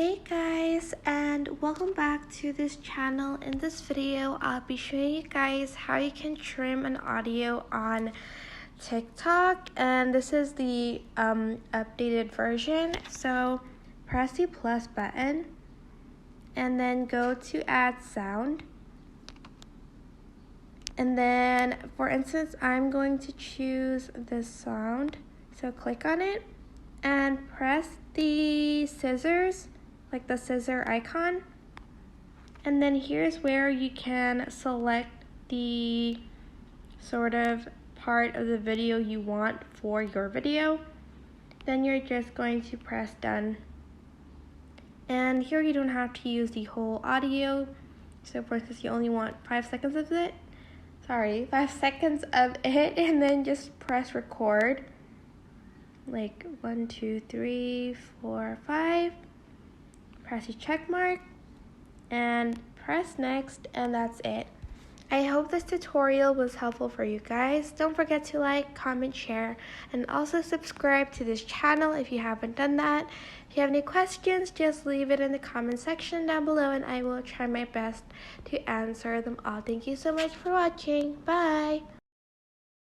Hey guys, and welcome back to this channel. In this video, I'll be showing you guys how you can trim an audio on TikTok, and this is the updated version. So press the plus button and then go to add sound. And then, for instance, I'm going to choose this sound. So click on it and press the scissors, like the scissor icon. And then here's where you can select the sort of part of the video you want for your video. Then you're just going to press done. And here you don't have to use the whole audio. So for instance, you only want 5 seconds of it. 5 seconds of it, and then just press record. Like 1, 2, 3, 4, 5. Press the check mark and press next, and that's it. I hope this tutorial was helpful for you guys. Don't forget to like, comment, share, and also subscribe to this channel if you haven't done that. If you have any questions, just leave it in the comment section down below and I will try my best to answer them all. Thank you so much for watching. Bye!